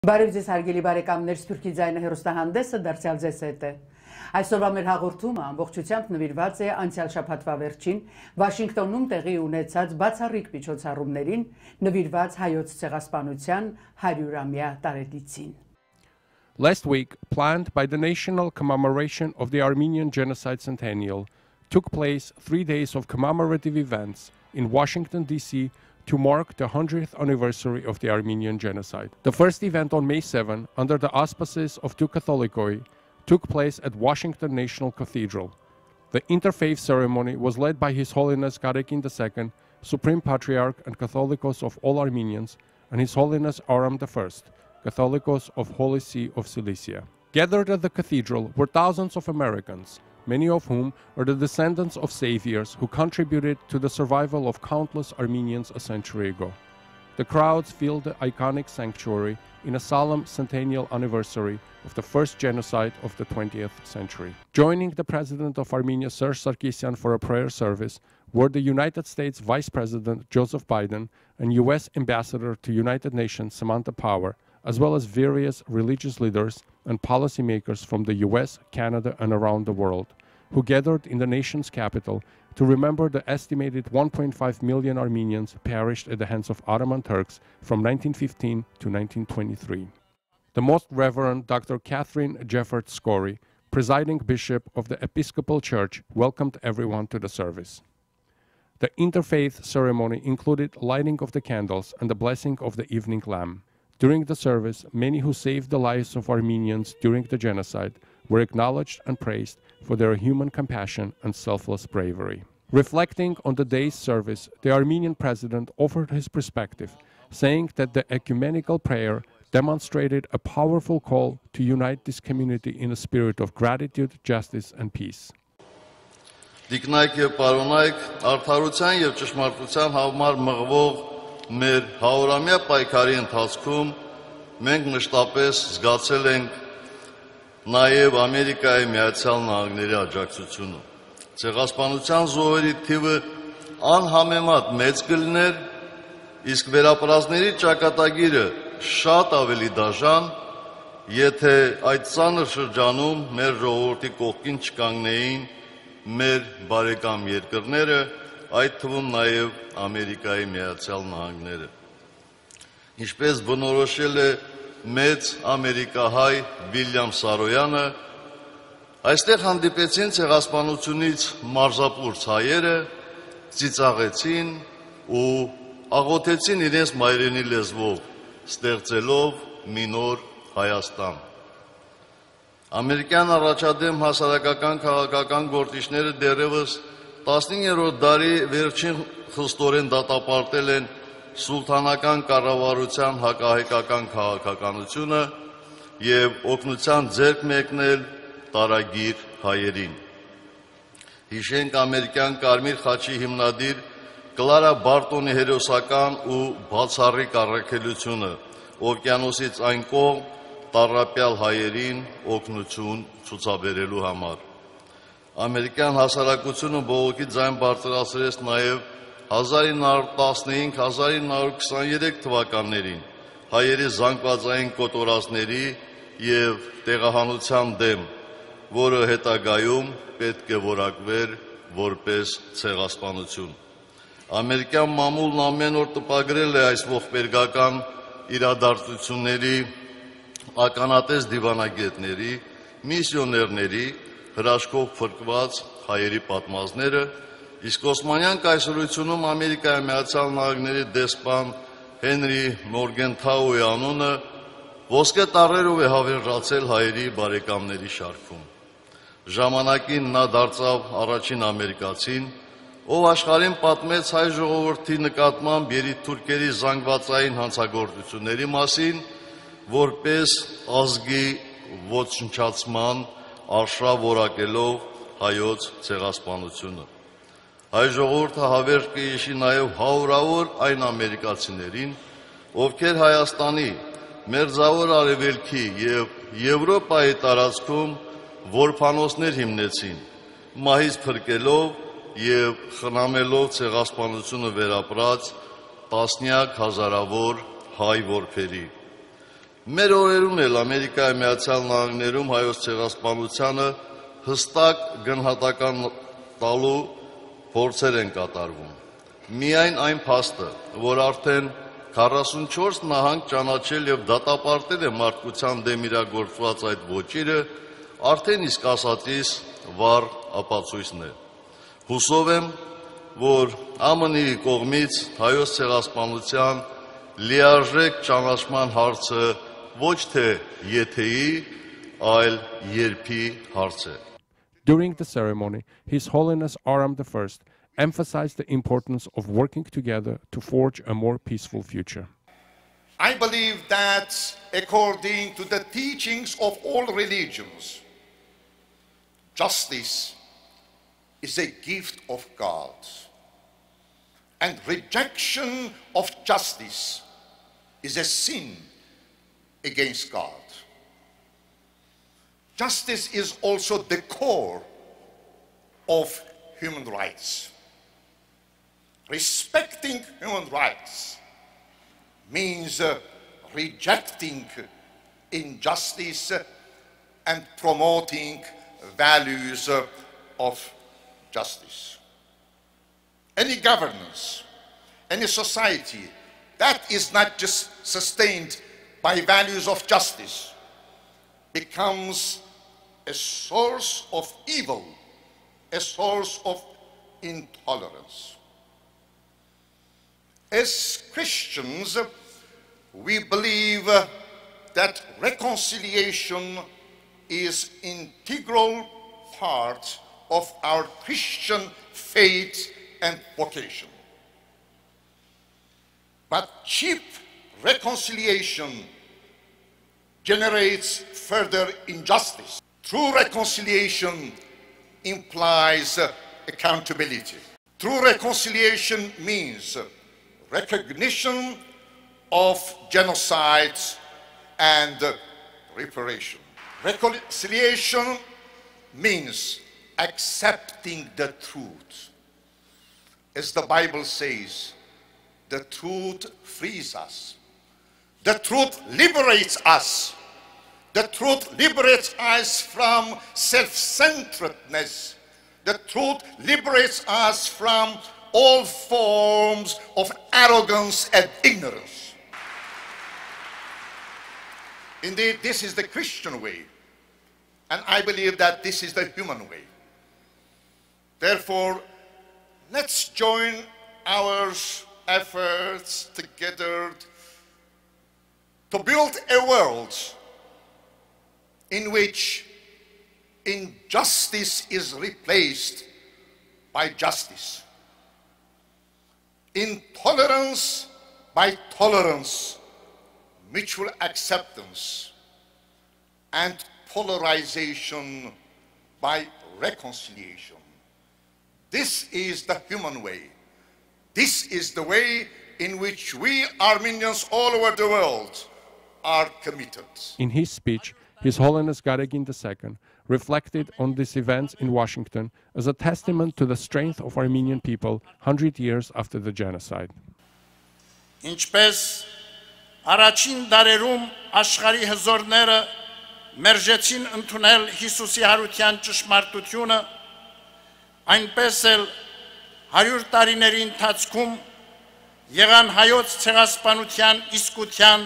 Բարև ձեզ հարգելի բարեկամներ, Սփյուռքի ձայնը հեռուստահանդեսը դարձյալ ձեզ հետ է։ Այսօրվա մեր հաղորդումը ամբողջությամբ նվիրված է անցյալ շաբաթվա վերջին Վաշինգտոնում տեղի ունեցած բացառիկ միջոցառումներին նվիրված հայոց ցեղասպանության 100-ամյա տարեդիցին։ Last week, planned by the National Commemoration of the Armenian Genocide Centennial, took place 3 days of commemorative events in Washington, D.C., to mark the 100th anniversary of the Armenian Genocide. The first event on May 7, under the auspices of II Catholicoi, took place at Washington National Cathedral. The interfaith ceremony was led by His Holiness Karekin II, Supreme Patriarch and Catholicos of all Armenians, and His Holiness Aram I Catholicos of Holy See of Cilicia. Gathered at the cathedral were thousands of Americans, many of whom are the descendants of saviors who contributed to the survival of countless Armenians a century ago. The crowds filled the iconic sanctuary in a solemn centennial anniversary of the first genocide of the 20th century. Joining the President of Armenia, Serzh Sargsyan, for a prayer service were the United States Vice President Joseph Biden and U.S. Ambassador to United Nations Samantha Power, as well as various religious leaders and policymakers from the US, Canada, and around the world, who gathered in the nation's capital to remember the estimated 1.5 million Armenians perished at the hands of Ottoman Turks from 1915 to 1923. The Most Reverend Dr. Catherine Jeffert Scory, presiding bishop of the Episcopal Church, welcomed everyone to the service. The interfaith ceremony included lighting of the candles and the blessing of the evening lamp. During the service, many who saved the lives of Armenians during the genocide were acknowledged and praised for their human compassion and selfless bravery. Reflecting on the day's service, the Armenian president offered his perspective, saying that the ecumenical prayer demonstrated a powerful call to unite this community in a spirit of gratitude, justice, and peace. Դիկնայք եւ պարոնայք, արդարության եւ ճշմարտության համար մղվող մեր 100-ամյա պայքարի ընթացքում մենք մշտապես զգացել ենք նաև Ամերիկայի Միացյալ Նահանգների աջակցությունը։ Ցեղասպանության զոհերի թիվը անհամեմատ մեծ կլիներ, իսկ վերապրածների ճակատագիրը շատ ավելի դաժան, եթե այդ ծանր շրջանում մեր ժողովրդի կողքին չկանգնեին մեր բարեկամ երկրները, այդ թվում նաև Ամերիկայի Միացյալ Նահանգները։ Ինչպես բնորոշել է մեծ ամերիկահայ Վիլյամ Սարոյանը, այստեղ հանդիպեցին ցեղասպանությունից մարզապուրց հայերը, ծիծաղեցին ու աղոթեցին իրենց մայրենի լեզվով, ստեղծելով մի նոր Հայաստան։ Ամերիկյան առաջադեմ հասարակական քաղաքական գործիչները դեռևս 19-րդ դարի վերջին խստորեն դատապարտել են սուլթանական կառավարության հակահայկական քաղաքականությունը եւ օգնության ձեռք մեկնել տարագիր հայերին։ Հիշենք ամերիկյան Կարմիր խաչի հիմնադիր Կլարա Բարտոնի հերոսական ու բացառիկ առաքելությունը օվկիանոսից այն կողմ տառապյալ հայերին օգնություն ցուցաբերելու համար։ Ամերիկյան հասարակությունը բողոքի ձայն բարձրացրեց նաև 1915-1923 թվականներին հայերի զանգվածային կոտորածների և տեղահանության դեմ, որը հետագայում պետք է որակվեր որպես ցեղասպանություն։ Ամերիկյան մամուլն ամեն օր տպագրել է այս ողբերգական իրադարձությունների ականատես դիվանագետների, միսիոներների հրաշքով փրկված հայերի պատմածները, իսկ Օսմանյան կայսրությունում Ամերիկայի Միացյալ Նահանգների դեսպան Հենրի Մորգենթաուի անունը ոսկե տառերով է հավերժացել հայերի բարեկամների շարքում։ Ժամանակին նա դարձավ առաջին ամերիկացին, ով աշխարհին պատմեց հայ ժողովրդի նկատմամբ երիտթուրքերի զանգվածային հանցագործությունների մասին, որպես ազգի ոչնչացման արշավ որակելով հայոց ցեղասպանությունը։ Հայ ժողովուրդը հավերժ կհիշի նաև հարյուրավոր այն ամերիկացիներին, ովքեր Հայաստանի, Մերձավոր Արևելքի և Եվրոպայի տարածքում որբանոցներ հիմնեցին, մահից փրկելով և խնամելով ցեղասպանությունը վերապրած տասնյակ հազարավոր հայ որբերի։ Մեր օրերուն էլ Ամերիկայի Միացյալ Նահանգներում հայոց ցեղասպանությանը հստակ գնահատական տալու փորձեր են կատարվում։ Միայն այն փաստը, որ արդեն 44 նահանգ ճանաչել եւ դատապարտել է մարդկության դեմ իրագործված այդ ոճիրը, արդեն իսկ ասածիս վառ ապացույցն է։ Հուսով եմ, որ ԱՄՆ-ի կողմից հայոց ցեղասպանության լիարժեք ճանաչման հարցը ոչ թե եթեի, այլ երբի հարց է։ During the ceremony, His Holiness Aram I emphasized the importance of working together to forge a more peaceful future. I believe that according to the teachings of all religions, justice is a gift of God, and rejection of justice is a sin against God. Justice is also the core of human rights. Respecting human rights means rejecting injustice and promoting values of justice. Any governance, any society that is not just sustained by values of justice becomes a source of evil, a source of intolerance. As Christians, we believe that reconciliation is an integral part of our Christian faith and vocation. But cheap reconciliation generates further injustice. True reconciliation implies accountability. True reconciliation means recognition of genocides and reparation. Reconciliation means accepting the truth. As the Bible says, the truth frees us. The truth liberates us. The truth liberates us from self-centeredness. The truth liberates us from all forms of arrogance and ignorance. Indeed, this is the Christian way, and I believe that this is the human way. Therefore, let's join our efforts together to build a world in which injustice is replaced by justice, intolerance by tolerance, mutual acceptance, and polarization by reconciliation. This is the human way. This is the way in which we Armenians all over the world are committed. In his speech, His Holiness Karekin II reflected on these events in Washington as a testament to the strength of Armenian people 100 years after the genocide. Ինչպես առաջին դարերում աշխարհի հզորները մերժեցին ընդունել Հիսուսի հարության ճշմարտությունը, այնպես էլ 100 տարիների ընթացքում եղան հայոց ցեղասպանության իսկության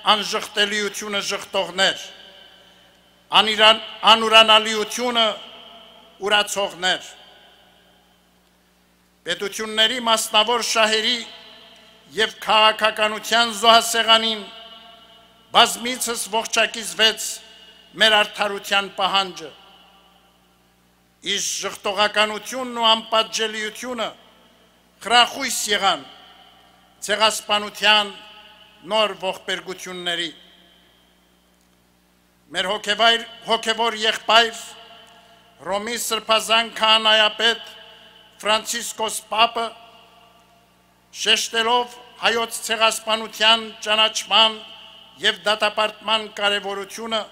անժխտելիությունը ժխտողներ, անուրանալիությունը ուրացողներ, պետությունների մասնավոր շահերի և քաղաքականության զոհասեղանին բազմիցս ողջակիզվեց մեր արդարության պահանջը, իսկ ժխտողականությունն ու անպատժելիությունը խրախույս եղան ցեղասպանության նոր ողբերգությունների։ Մեր հոգևոր եղբայր Ռոմի սրբազան քահանայապետ Ֆրանցիսկոս Պապը շեշտելով հայոց ցեղասպանության ճանաչման և դատապարտման կարևորությունը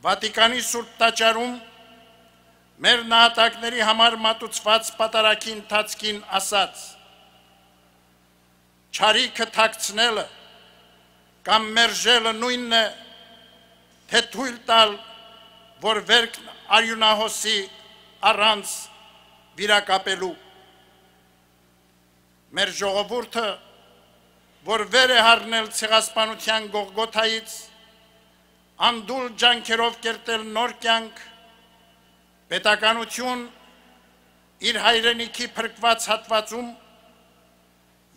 Վատիկանի Սուրբ տաճարում մեր նահատակների համար մատուցված պատարագի ընթացքին ասաց. «Չարիքը թաքցնելը կամ մերժելը նույնն է, թե թույլ տալ, որ վերքն արյունահոսի առանց վիրակապելու։ Մեր ժողովուրդը, որ վեր է հառնել ցեղասպանության Գողգոթայից, անդուլ ջանքերով կերտել նոր կյանք, պետականություն իր հայրենիքի փրկված հատվածում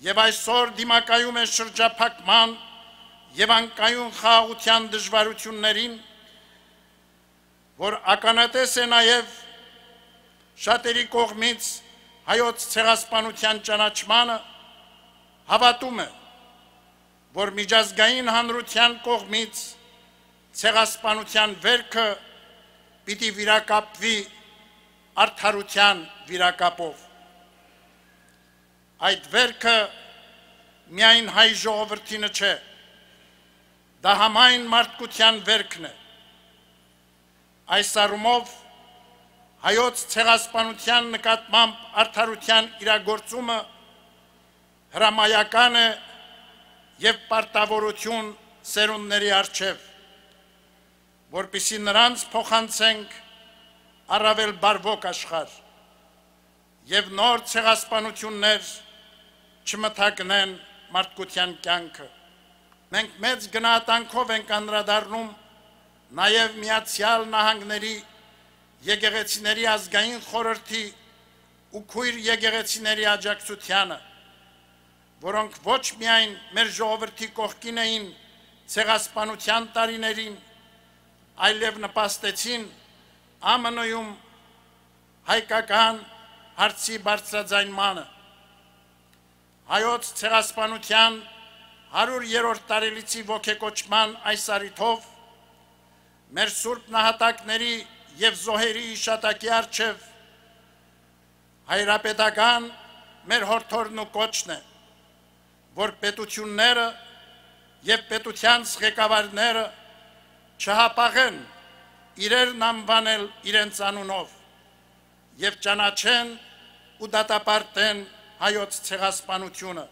եւ այսօր դիմակայում է շրջափակման եւ անկայուն խաղաղության դժվարություններին, որ ականատես է նաեւ շատերի կողմից հայոց ցեղասպանության ճանաչմանը, հավատում է, որ միջազգային հանրության կողմից ցեղասպանության վերքը պիտի վիրակապվի արդարության վիրակապով։ Այդ վերքը միայն հայ ժողովրդինը չէ, դա համայն մարդկության վերքն է։ Այս առումով հայոց ցեղասպանության նկատմամբ արդարության իրագործումը հրամայական է եւ պարտավորություն սերունդների առջև, որպեսզի նրանց փոխանցենք առավել բարվոք աշխարհ եւ նոր ցեղասպանություններ չմթագնեն մարդկության կյանքը։ Մենք մեծ գնահատանքով ենք անդրադառնում նաեւ Միացյալ Նահանգների եկեղեցիների ազգային խորհրդի ու քույր եկեղեցիների աջակցությանը, որոնք ոչ միայն մեր ժողովրդի կողքին էին ցեղասպանության տարիներին, այլև նպաստեցին ԱՄՆ-ում հայկական հարցի բարձրաձայնմանը։ Հայոց ցեղասպանության 100-րդ տարելիցի ոգեկոչման այս առիթով մեր սուրբ նահատակների եւ զոհերի իշատակի առջև հայրապետական մեր հորդորն ու կոչն է, որ պետությունները եւ պետության ղեկավարները չհապաղեն իրերն անվանել իրենց անունով եւ ճանաչեն ու դատապարտեն հայոց ցեղասպանությունը։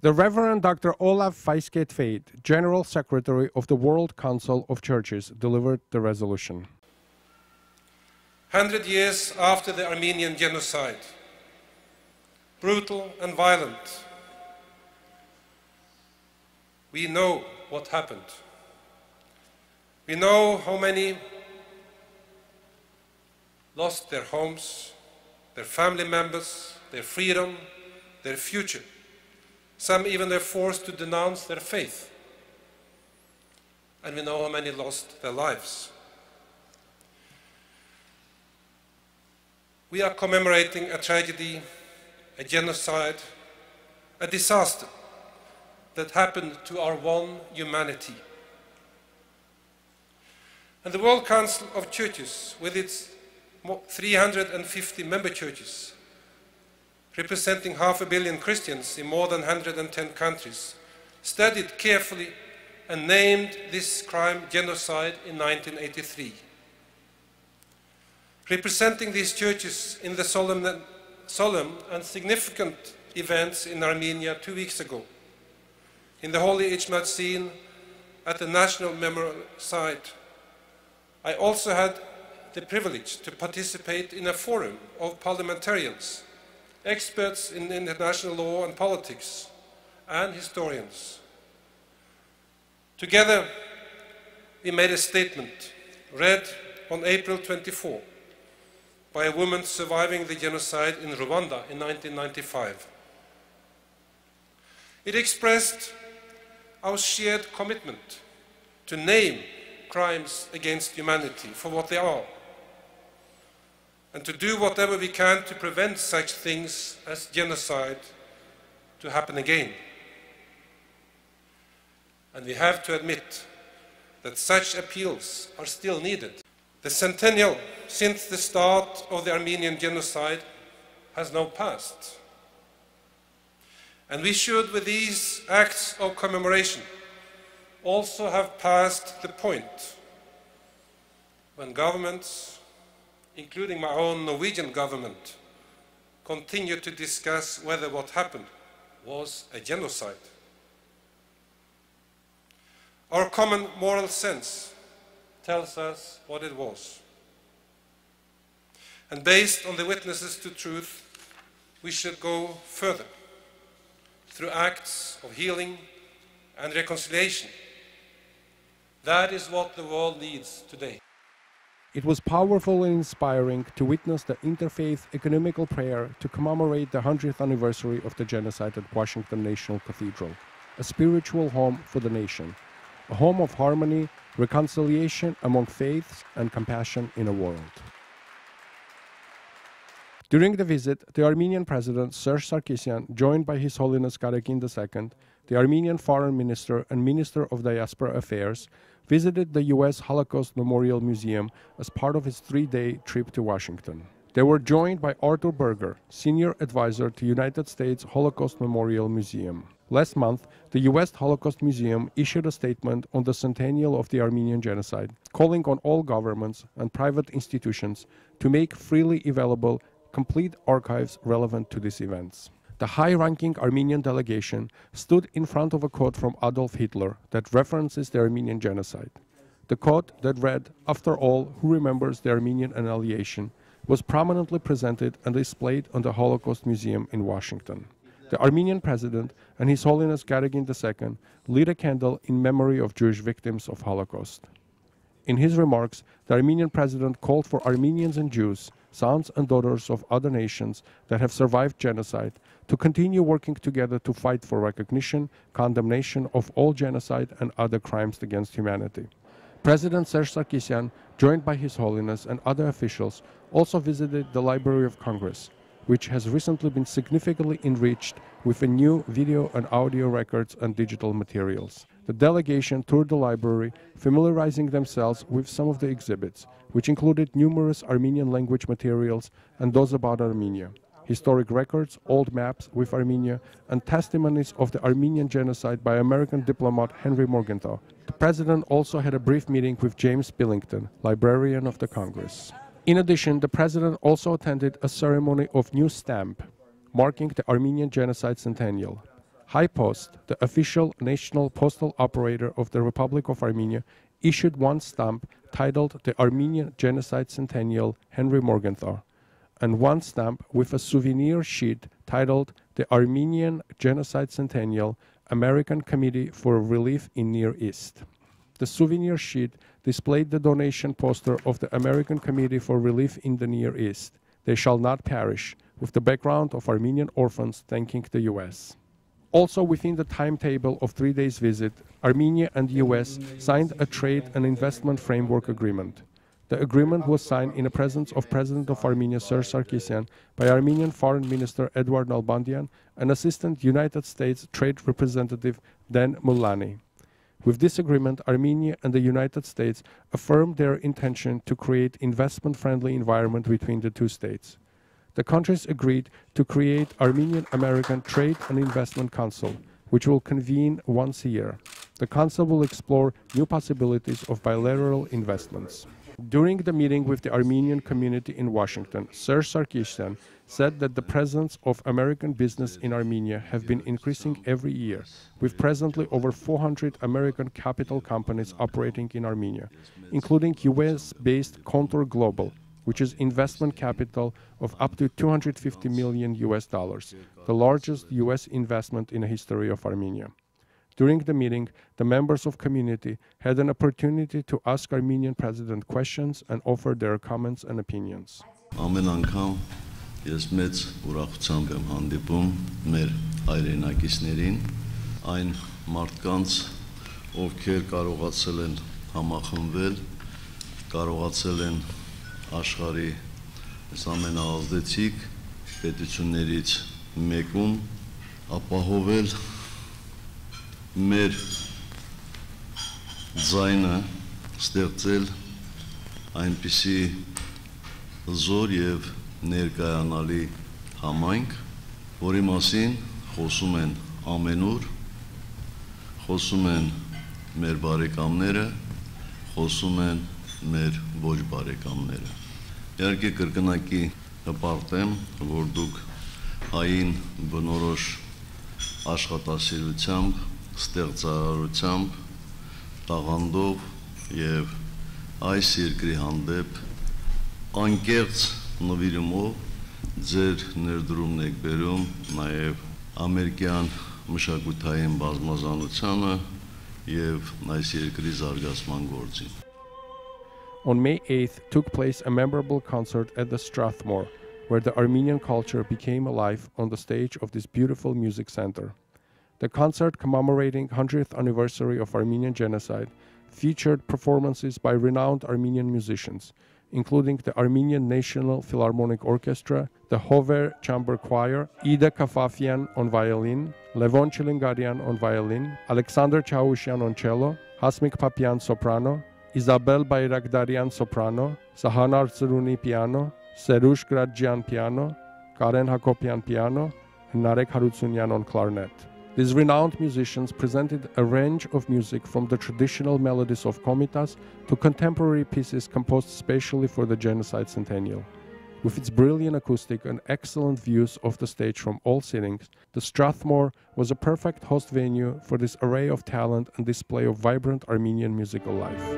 The Reverend Dr. Olaf Feiskett-Feit, General Secretary of the World Council of Churches, delivered the resolution. 100 years after the Armenian Genocide, brutal and violent, we know what happened. We know how many lost their homes, their family members, their freedom, their future. Some even were forced to denounce their faith. And we know how many lost their lives. We are commemorating a tragedy, a genocide, a disaster that happened to our one humanity. And the World Council of Churches, with its 350 member churches, representing 500 million Christians in more than 110 countries, studied carefully and named this crime genocide in 1983. Representing these churches in the solemn and significant events in Armenia 2 weeks ago, in the Holy Ijmat scene at the National Memorial Site, I also had the privilege to participate in a forum of parliamentarians, experts in international law and politics, and historians. Together, we made a statement read on April 24 by a woman surviving the genocide in Rwanda in 1995. It expressed our shared commitment to name crimes against humanity for what they are, and to do whatever we can to prevent such things as genocide to happen again. And we have to admit that such appeals are still needed. The centennial since the start of the Armenian genocide has now passed. And we should, with these acts of commemoration, also have passed the point when governments, including my own Norwegian government, continue to discuss whether what happened was a genocide. Our common moral sense tells us what it was. And based on the witnesses to truth, we should go further through acts of healing and reconciliation. That is what the world needs today. It was powerful and inspiring to witness the interfaith ecumenical prayer to commemorate the 100th anniversary of the genocide at Washington National Cathedral, a spiritual home for the nation, a home of harmony, reconciliation among faiths, and compassion in a world. During the visit, the Armenian President Serzh Sargsyan, joined by His Holiness Karekin II, the Armenian Foreign Minister and Minister of Diaspora Affairs, visited the U.S. Holocaust Memorial Museum as part of his 3-day trip to Washington. They were joined by Arthur Berger, Senior Advisor to United States Holocaust Memorial Museum. Last month, the U.S. Holocaust Museum issued a statement on the centennial of the Armenian Genocide, calling on all governments and private institutions to make freely available complete archives relevant to these events. The high-ranking Armenian delegation stood in front of a quote from Adolf Hitler that references the Armenian genocide. The quote that read, "After all, who remembers the Armenian annihilation?" was prominently presented and displayed on the Holocaust Museum in Washington. The Armenian President and His Holiness Karekin II lit a candle in memory of Jewish victims of Holocaust. In his remarks, the Armenian President called for Armenians and Jews, sons and daughters of other nations that have survived genocide, to continue working together to fight for recognition, condemnation of all genocide and other crimes against humanity. President Serzh Sargsyan, joined by His Holiness and other officials, also visited the Library of Congress, which has recently been significantly enriched with a new video and audio records and digital materials. The delegation toured the library, familiarizing themselves with some of the exhibits, which included numerous Armenian language materials and those about Armenia, historic records, old maps with Armenia, and testimonies of the Armenian genocide by American diplomat Henry Morgenthau. The President also had a brief meeting with James Billington, librarian of the Congress. In addition, the President also attended a ceremony of new stamp, marking the Armenian Genocide Centennial. High Post, the official national postal operator of the Republic of Armenia, issued one stamp titled the Armenian Genocide Centennial Henry Morgenthau, and one stamp with a souvenir sheet titled the Armenian Genocide Centennial American Committee for Relief in Near East. The souvenir sheet displayed the donation poster of the American Committee for Relief in the Near East, They Shall Not Perish, with the background of Armenian orphans thanking the U.S. Also within the timetable of 3 days visit, Armenia and the U.S. signed a trade and investment framework agreement. The agreement was signed in the presence of President of Armenia Serzh Sargsyan by Armenian Foreign Minister Eduard Nalbandian and Assistant United States Trade Representative Dan Mulani. With this agreement, Armenia and the United States affirmed their intention to create investment-friendly environment between the two states. The countries agreed to create Armenian-American Trade and Investment Council, which will convene once a year. The council will explore new possibilities of bilateral investments. During the meeting with the Armenian community in Washington, Serzh Sargsyan said that the presence of American business in Armenia have been increasing every year, with presently over 400 American capital companies operating in Armenia, including US-based Contour Global, which is investment capital of up to $250 million, the largest US investment in the history of Armenia. During the meeting, the members of community had an opportunity to ask Armenian President questions and offer their comments and opinions. Ամեն անգամ ես մեծ ուրախությամբ եմ հանդիպում մեր հայրենակիցներին, այն մարդկանց, ովքեր կարողացել են համախմբվել, կարողացել են աշխարհի ամենաազդեցիկ պետություններից մեկում ապահովել մեր ձայնը, ստեղծել այնպիսի զոր եւ ներկայանալի համայնք, որի մասին խոսում են ամենուր, խոսում են մեր բարեկամները, խոսում են մեր ոչ բարեկամները։ Իհարկե կրկնակի հպարտեմ, որ դուք հային բնորոշ աշխատասիրությամբ, ստեղծարարությամբ, տաղանդով եւ այս երկրի հանդեպ անկեղծ նվիրումով ձեր ներդրումն եք բերում նաեւ ամերիկյան մշակութային բազմազանությանը եւ այս երկրի զարգացման գործին. On May 8th took place a memorable concert at the Strathmore, where the Armenian culture became alive on the stage of this beautiful music center. The concert commemorating 100th anniversary of Armenian Genocide featured performances by renowned Armenian musicians, including the Armenian National Philharmonic Orchestra, the Hover Chamber Choir, Ida Kafafian on violin, Levon Chilingarian on violin, Alexander Chausyan on cello, Hasmik Papian soprano, Isabel Bayrakdarian soprano, Sahanar Tsiruni piano, Serzh Gradjian piano, Karen Hakopian piano, and Narek Harutsunyan on clarinet. These renowned musicians presented a range of music from the traditional melodies of Komitas to contemporary pieces composed specially for the Genocide Centennial. With its brilliant acoustic and excellent views of the stage from all sittings, the Strathmore was a perfect host venue for this array of talent and display of vibrant Armenian musical life.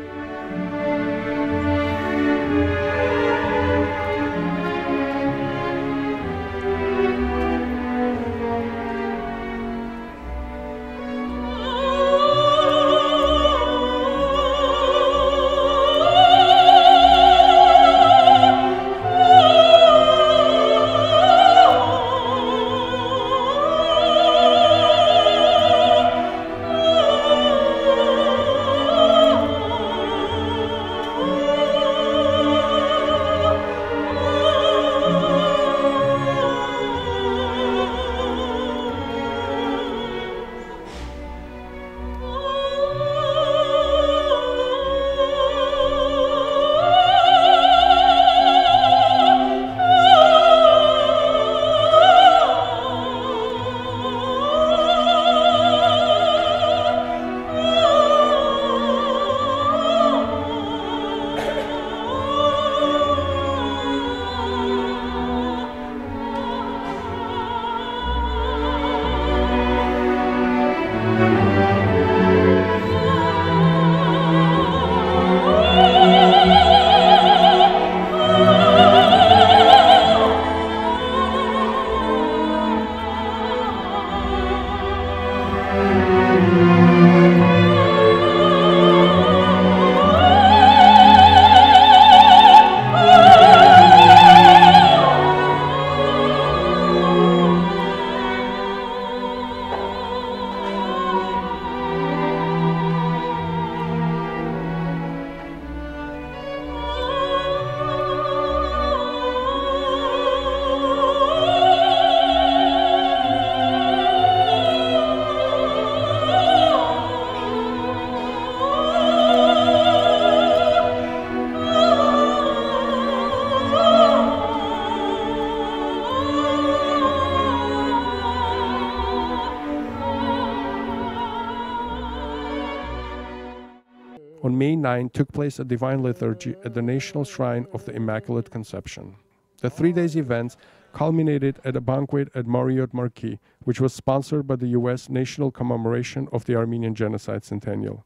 On May 9 took place a divine liturgy at the National Shrine of the Immaculate Conception. The 3 days events culminated at a banquet at Marriott Marquis, which was sponsored by the U.S. National Commemoration of the Armenian Genocide Centennial.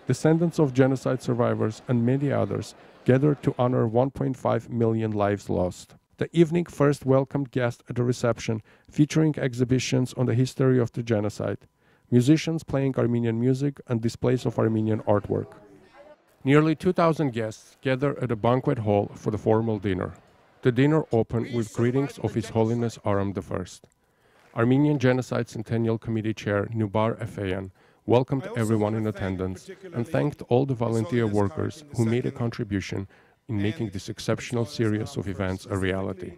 Descendants of genocide survivors and many others gathered to honor 1.5 million lives lost. The evening first welcomed guests at a reception featuring exhibitions on the history of the genocide, musicians playing Armenian music, and displays of Armenian artwork. Nearly 2,000 guests gathered at a banquet hall for the formal dinner. The dinner opened with greetings of His Holiness Aram I. Armenian Genocide Centennial Committee Chair Nubar Efeyan welcomed everyone in attendance and thanked all the volunteer workers who made a contribution in making this exceptional series of events a reality.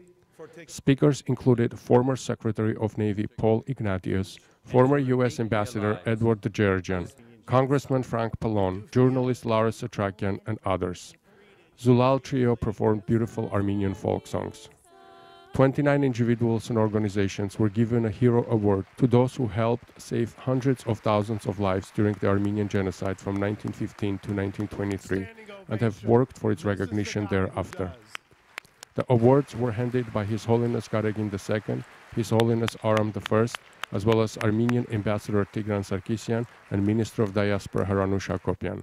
Speakers included former Secretary of Navy Paul Ignatius, former U.S. Ambassador Edward Djerjian, Congressman Frank Pallon, journalist Lara Satrakian, and others. Zulal Trio performed beautiful Armenian folk songs. 29 individuals and organizations were given a Hero Award to those who helped save hundreds of thousands of lives during the Armenian Genocide from 1915 to 1923 and have worked for its recognition thereafter. The awards were handed by His Holiness Karekin II, His Holiness Aram I, as well as Armenian Ambassador Tigran Sargsyan and Minister of Diaspora Haranush Hakopian.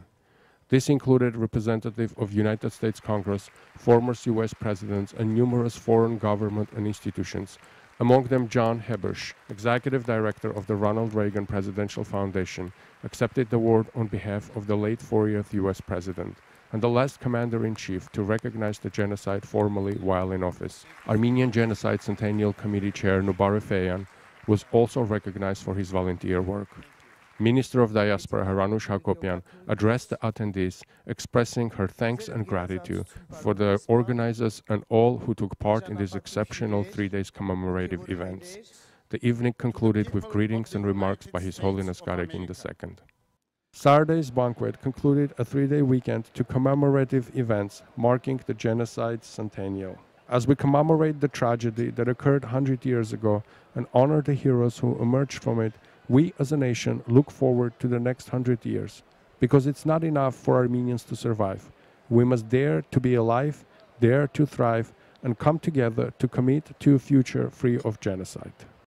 This included representatives of United States Congress, former U.S. presidents, and numerous foreign government and institutions, among them John Hebersh, executive director of the Ronald Reagan Presidential Foundation, accepted the award on behalf of the late 40th U.S. president, and the last commander-in-chief to recognize the genocide formally while in office. Armenian Genocide Centennial Committee Chair Nubar Feyan was also recognized for his volunteer work. Minister of Diaspora Haranush Hakopian addressed the attendees, expressing her thanks and gratitude for the organizers and all who took part in these exceptional 3 days commemorative events. The evening concluded with greetings and remarks by His Holiness Karekin II. Saturday's banquet concluded a 3-day weekend to commemorative events marking the Genocide Centennial. As we commemorate the tragedy that occurred 100 years ago and honor the heroes who emerged from it, we as a nation look forward to the next 100 years, because it's not enough for Armenians to survive. We must dare to be alive, dare to thrive, and come together to commit to a future free of genocide.